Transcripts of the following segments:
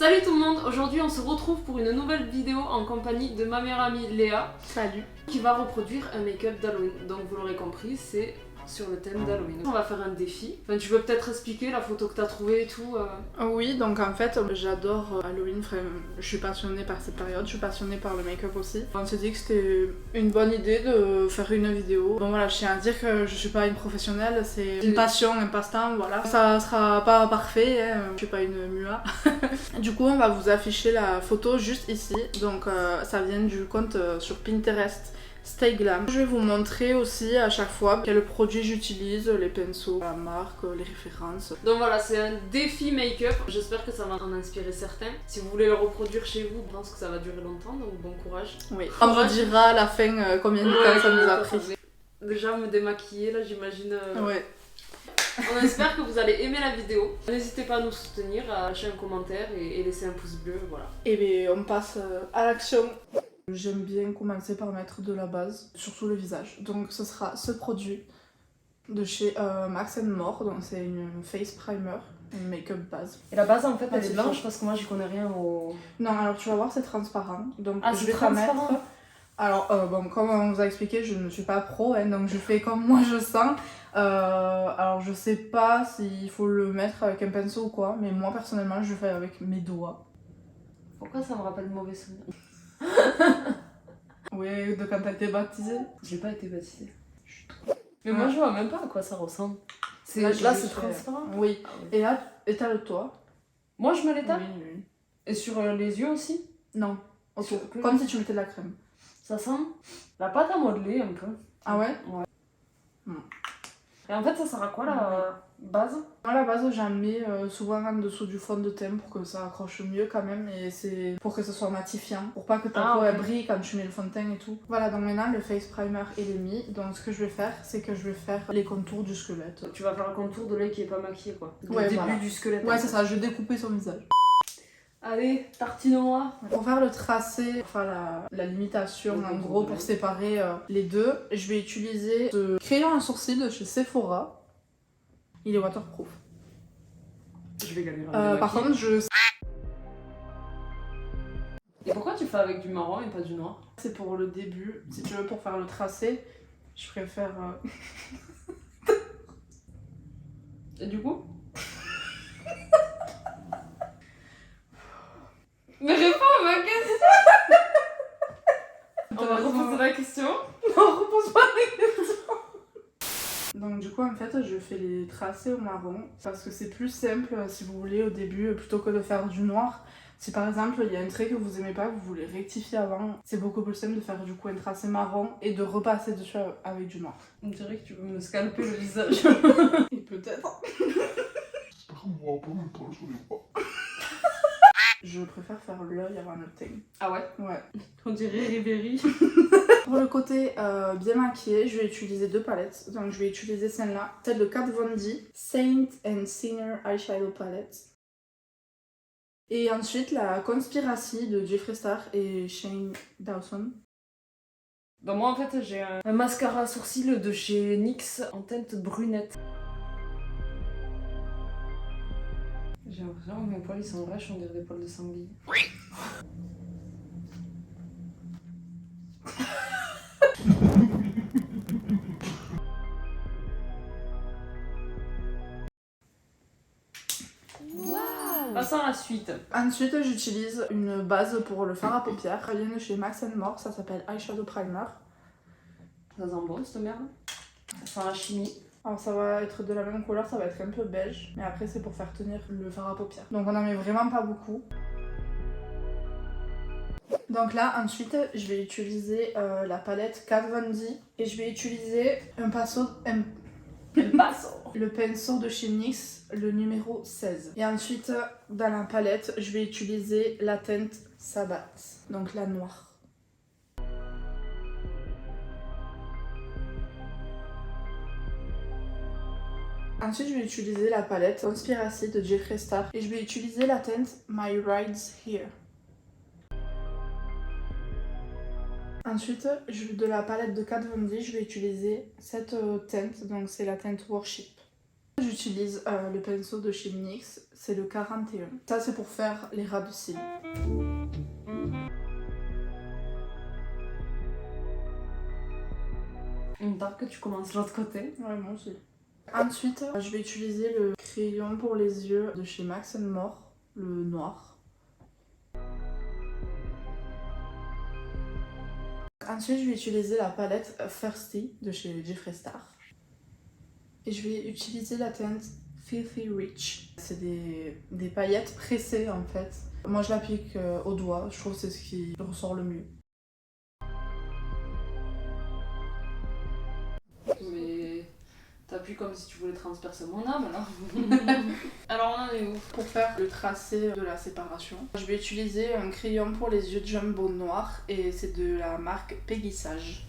Salut tout le monde, aujourd'hui on se retrouve pour une nouvelle vidéo en compagnie de ma meilleure amie Léa. Salut. Qui va reproduire un make-up d'Halloween. Donc vous l'aurez compris, c'est sur le thème d'Halloween. On va faire un défi. Enfin, tu veux peut-être expliquer la photo que t'as trouvée et tout Oui, donc en fait j'adore Halloween, enfin, je suis passionnée par cette période, je suis passionnée par le make-up aussi. On s'est dit que c'était une bonne idée de faire une vidéo. Bon voilà, je tiens à dire que je suis pas une professionnelle, c'est une passion, un passe-temps, voilà. Ça sera pas parfait, hein, je suis pas une mua. Du coup on va vous afficher la photo juste ici, donc ça vient du compte sur Pinterest. Stay Glam. Je vais vous montrer aussi à chaque fois quels produits j'utilise, les pinceaux, la marque, les références. Donc voilà, c'est un défi make-up. J'espère que ça va en inspirer certains. Si vous voulez le reproduire chez vous, je pense que ça va durer longtemps, donc bon courage. Oui. On vous dira à la fin combien de temps ça nous a pris. Déjà me démaquiller là, j'imagine. Ouais. On espère que vous allez aimer la vidéo. N'hésitez pas à nous soutenir, à lâcher un commentaire et laisser un pouce bleu, voilà. Et bien on passe à l'action. J'aime bien commencer par mettre de la base, surtout le visage. Donc ce sera ce produit de chez Max More, donc c'est une face primer, une make-up base. Et la base en fait elle est blanche parce que moi j'y connais rien au... Non, alors tu vas voir c'est transparent, donc je vais pas mettre... Alors bon, comme on vous a expliqué, je ne suis pas pro, hein, donc je fais comme moi je sens. Alors je sais pas s'il faut le mettre avec un pinceau ou quoi, mais moi personnellement je fais avec mes doigts. Pourquoi ça me rappelle mauvais souvenir? Oui, de quand t'as été baptisée. J'ai pas été baptisée. Mais moi je vois même pas à quoi ça ressemble. Là c'est transparent. Oui. Ah, oui. Et là, étale-toi. Moi je me l'étale? Oui. Et sur les yeux aussi? Non. Comme si tu mettais de la crème. Ça sent la pâte à modeler un peu. Ah ouais? Ouais. Et en fait ça sert à quoi la base? Moi la base j'en mets souvent en dessous du fond de teint pour que ça accroche mieux quand même, et c'est pour que ce soit matifiant, pour pas que ta peau elle brille quand tu mets le fond de teint et tout. Voilà, donc maintenant le face primer il est mis, donc ce que je vais faire c'est que je vais faire les contours du squelette. Tu vas faire le contour de l'œil qui est pas maquillé quoi. Ouais, début voilà. Du squelette. Ouais c'est ça, je vais découper son visage. Allez, tartine-moi. Pour faire le tracé, enfin la limitation en gros pour séparer les deux, je vais utiliser ce crayon à sourcil de chez Sephora. Il est waterproof. Je vais galérer. Par contre, Et pourquoi tu fais avec du marron et pas du noir? C'est pour le début. Si tu veux, pour faire le tracé, je préfère... Et du coup? Mais réponds à ma question. On va reposer la question. Non, repose pas la question. Donc du coup en fait je fais les tracés au marron parce que c'est plus simple si vous voulez au début plutôt que de faire du noir. Si par exemple il y a un trait que vous aimez pas, que vous voulez rectifier avant, c'est beaucoup plus simple de faire du coup un tracé marron et de repasser dessus avec du noir. On dirait que tu veux me scalper le visage. Et peut-être. Je préfère faire l'œil avant le teint. Ah ouais? Ouais. On dirait Ribéry. Pour le côté bien maquillé, je vais utiliser deux palettes. Donc je vais utiliser celle-là, celle de Kat Von D, Saint and Sinner Eyeshadow Palette. Et ensuite la Conspiracy de Jeffree Star et Shane Dawson. Bah moi en fait j'ai un mascara à sourcils de chez NYX en teinte brunette. J'ai l'impression que mes poils ils sont vaches, on dirait des poils de sanglier. Passons à la suite. Ensuite j'utilise une base pour le fard à paupières. Elle vient de chez Max More, ça s'appelle Eyeshadow Primer. Ça sent bon cette merde. Ça sent la chimie. Alors ça va être de la même couleur, ça va être un peu beige, mais après c'est pour faire tenir le fard à paupières. Donc on en met vraiment pas beaucoup. Donc là ensuite je vais utiliser la palette Kat Von D et je vais utiliser le pinceau de chez NYX, le numéro 16. Et ensuite dans la palette je vais utiliser la teinte Sabbat, donc la noire. Ensuite, je vais utiliser la palette Conspiracy de Jeffree Star et je vais utiliser la teinte My Rides Here. Ensuite, de la palette de Kat Von D, je vais utiliser cette teinte, donc c'est la teinte Worship. J'utilise le pinceau de chez NYX, c'est le 41. Ça c'est pour faire les ras de cils. Une part que tu commences de l'autre côté. Ouais, moi aussi. Ensuite, je vais utiliser le crayon pour les yeux de chez Max More, le noir. Ensuite, je vais utiliser la palette Thirsty de chez Jeffree Star. Et je vais utiliser la teinte Filthy Rich. C'est des paillettes pressées en fait. Moi je l'applique au doigt, je trouve que c'est ce qui ressort le mieux. Mais t'appuies comme si tu voulais transpercer mon âme alors. Alors on en est où? Pour faire le tracé de la séparation, je vais utiliser un crayon pour les yeux jumbo noir et c'est de la marque Peggy Sage.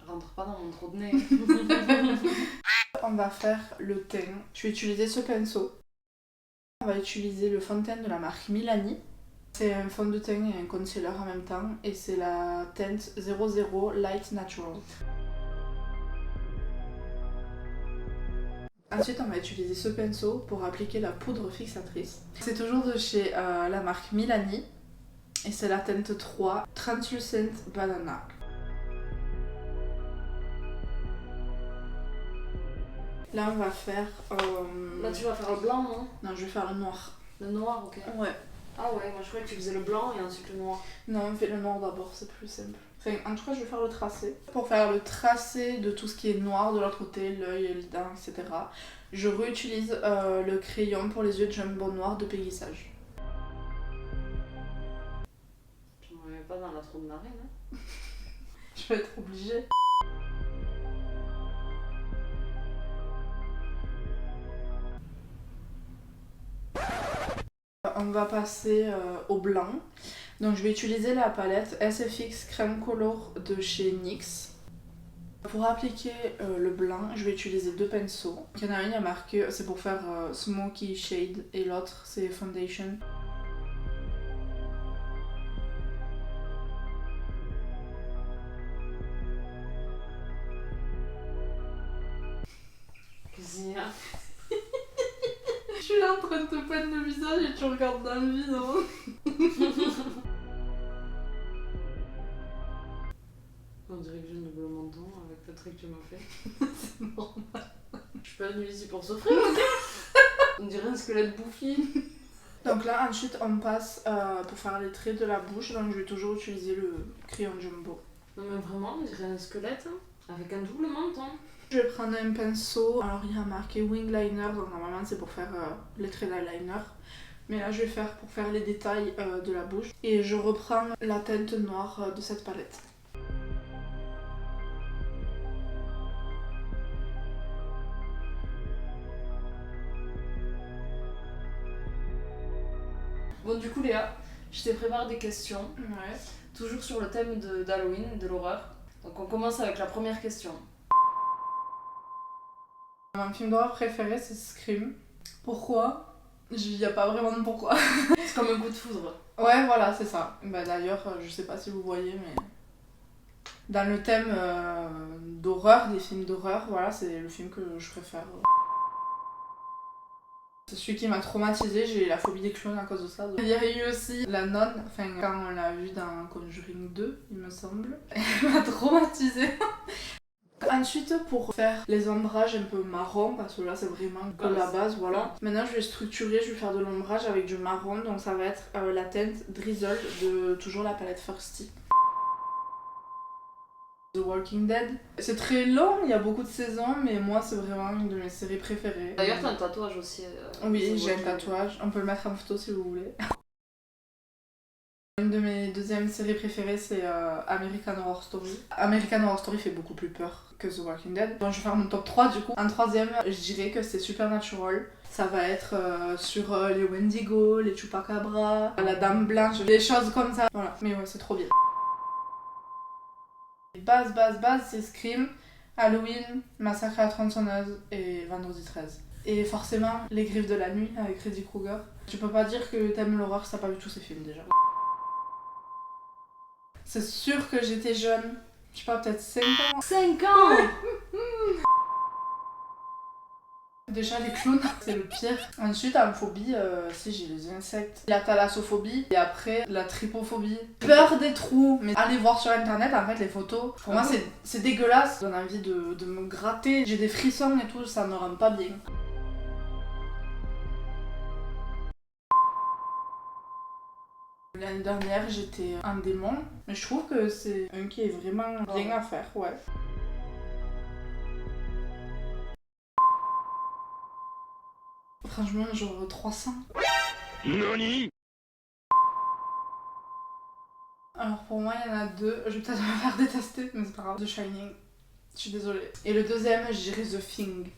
Rentre pas dans mon trou de nez. On va faire le teint. Je vais utiliser ce pinceau. On va utiliser le fond de teint de la marque Milani. C'est un fond de teint et un concealer en même temps et c'est la teinte 00 Light Natural. Ensuite, on va utiliser ce pinceau pour appliquer la poudre fixatrice. C'est toujours de chez la marque Milani et c'est la teinte 3 Translucent Banana. Là, on va faire... Là tu vas faire le blanc, non? Non, je vais faire le noir. Le noir, ok. Ouais. Ah ouais, moi je croyais que tu faisais le blanc et ensuite le noir. Non, on fait le noir d'abord, c'est plus simple. Enfin, en tout cas, je vais faire le tracé. Pour faire le tracé de tout ce qui est noir de l'autre côté, l'œil, les dents, etc., je réutilise le crayon pour les yeux jumbo noir de Peggy Sage. Je m'en mets pas dans la trou de marine, hein. Je vais être obligée. On va passer au blanc. Donc je vais utiliser la palette SFX Crème Color de chez NYX. Pour appliquer le blanc, je vais utiliser deux pinceaux. Il y en a un, il y a marqué, c'est pour faire Smoky Shade et l'autre c'est Foundation. Qu'est-ce qu'il y a? Je suis là en train de te peindre le visage et tu regardes dans le vide. On dirait que j'ai une double menton avec le truc que tu m'as fait. C'est normal. Je suis pas venue ici pour souffrir. On dirait un squelette bouffi. Donc là ensuite on passe pour faire les traits de la bouche, donc je vais toujours utiliser le crayon jumbo. Non mais vraiment, on dirait un squelette avec un double menton. Je vais prendre un pinceau, alors il y a marqué Wing Liner, donc normalement c'est pour faire les traits d'eyeliner. Mais là je vais faire pour faire les détails de la bouche. Et je reprends la teinte noire de cette palette. Bon du coup Léa, je t'ai préparé des questions, Ouais. toujours sur le thème d'Halloween, de l'horreur. Donc on commence avec la première question. Mon film d'horreur préféré c'est Scream. Pourquoi? Il n'y a pas vraiment de pourquoi. C'est comme un coup de foudre. Ouais voilà c'est ça. Bah, d'ailleurs je sais pas si vous voyez mais... Dans le thème d'horreur, des films d'horreur, voilà c'est le film que je préfère. C'est celui qui m'a traumatisée, j'ai la phobie des clowns à cause de ça. Il y a eu aussi La Nonne, enfin quand on l'a vue dans Conjuring 2, il me semble. Elle m'a traumatisée. Ensuite, pour faire les ombrages un peu marron, parce que là c'est vraiment que la base, voilà. Maintenant je vais structurer, je vais faire de l'ombrage avec du marron, donc ça va être la teinte Drizzle de toujours la palette Thirsty. The Walking Dead. C'est très long, il y a beaucoup de saisons, mais moi c'est vraiment une de mes séries préférées. D'ailleurs t'as un tatouage aussi. Oui, j'ai un tatouage, on peut le mettre en photo si vous voulez. Une de mes deuxièmes séries préférées c'est American Horror Story. American Horror Story fait beaucoup plus peur que The Walking Dead. Bon, je vais faire mon top 3 du coup. En troisième, je dirais que c'est Supernatural. Ça va être sur les Wendigo, les Chupacabra, la Dame Blanche, des choses comme ça. Voilà, mais ouais, c'est trop bien. Base, c'est Scream, Halloween, Massacre à la tronçonneuse et Vendredi 13. Et forcément, Les Griffes de la Nuit avec Freddy Krueger. Tu peux pas dire que t'aimes l'horreur si t'as pas vu tous ces films déjà. C'est sûr que j'étais jeune. Je sais pas, peut-être 5 ans. 5 ans. Déjà les clowns, c'est le pire. Ensuite, en phobie, si j'ai les insectes. La thalassophobie et après la trypophobie. Peur des trous. Mais allez voir sur internet en fait les photos. Pour moi c'est dégueulasse. Ça donne envie de me gratter. J'ai des frissons et tout, ça me rend pas bien. L'année dernière j'étais un démon. Mais je trouve que c'est un qui est vraiment bien à faire, ouais. Franchement, genre 300. Nani? Alors pour moi, il y en a 2. Je vais peut-être me faire détester, mais c'est pas grave. The Shining. Je suis désolée. Et le deuxième, je dirais The Thing.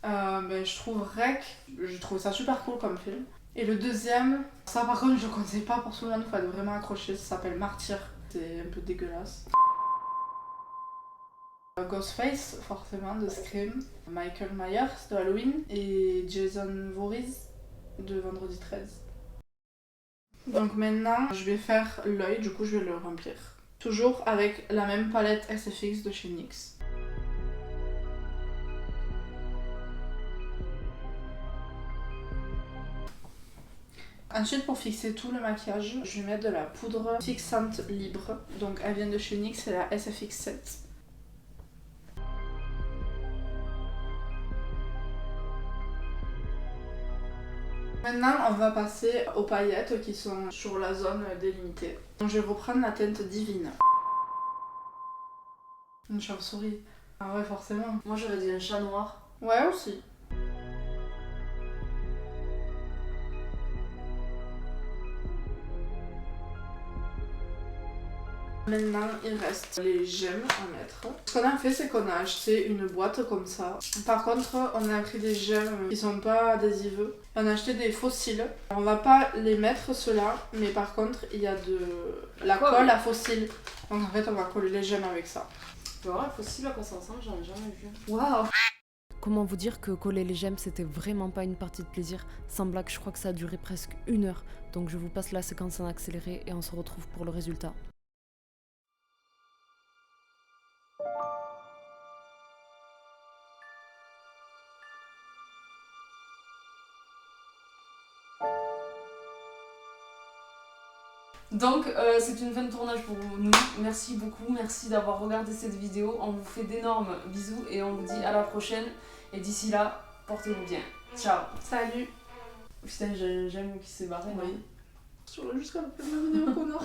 Je trouve Rec, je trouve ça super cool comme film. Et le deuxième, ça par contre, je le conseille pas pour tout le monde, il faut être vraiment accroché. Ça s'appelle Martyr. C'est un peu dégueulasse. Ghostface, forcément, de Scream, Michael Myers de Halloween et Jason Voorhees de Vendredi 13. Donc maintenant, je vais faire l'œil, du coup je vais le remplir. Toujours avec la même palette SFX de chez NYX. Ensuite, pour fixer tout le maquillage, je vais mettre de la poudre fixante libre. Donc elle vient de chez NYX, c'est la SFX 7. Maintenant, on va passer aux paillettes qui sont sur la zone délimitée. Donc, je vais reprendre la teinte Divine. Une chauve-souris. Ah ouais, forcément. Moi j'aurais dit un chat noir. Ouais, aussi. Maintenant, il reste les gemmes à mettre. Ce qu'on a fait, c'est qu'on a acheté une boîte comme ça. Par contre, on a pris des gemmes qui sont pas adhésives. On a acheté des fossiles. On va pas les mettre ceux-là, mais par contre, il y a de la colle à fossiles. Donc en fait, on va coller les gemmes avec ça. Tu vois, fossile à quoi ça ressemble, j'en ai jamais vu. Waouh! Comment vous dire que coller les gemmes c'était vraiment pas une partie de plaisir. Sans blague, je crois que ça a duré presque 1 heure. Donc je vous passe la séquence en accéléré et on se retrouve pour le résultat. Donc c'est une fin de tournage pour nous. Merci beaucoup, merci d'avoir regardé cette vidéo. On vous fait d'énormes bisous et on vous dit à la prochaine. Et d'ici là, portez-vous bien. Ciao. Salut! Putain, j'aime qui s'est barré. Oui. Jusqu'à la fin de la vidéo, connard!